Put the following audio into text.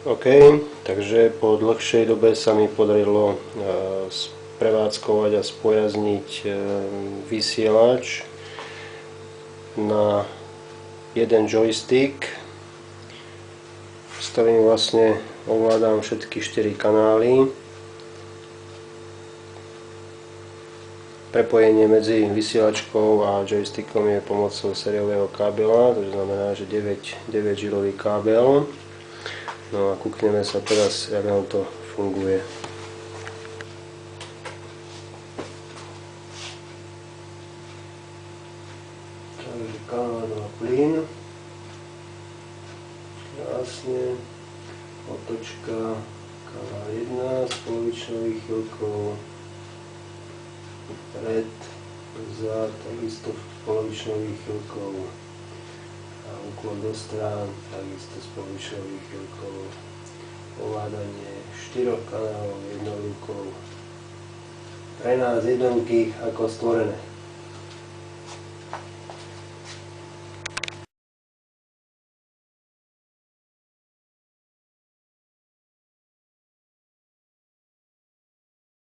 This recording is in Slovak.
OK, takže po dlhšej dobe sa mi podarilo prevádzkovať a spojazniť vysielač na jeden joystick, s ktorým vlastne ovládam všetky 4 kanály. Prepojenie medzi vysielačkou a joystickom je pomocou sériového kábela, to znamená, že 9 žilový kábel. No a kúkneme sa teraz, jak nám to funguje. Takže kanál 2 plyn. Krásne. Otočka kanál 1 s polovičnou výchylkou. Vpred, vzad, takisto s polovičnou výchylkou. A úklon do strán, takisto s polovičnou výchylkou. Ovládanie 4 kanálov jednou rukou. Pre nás jednoduchých ako stvorené.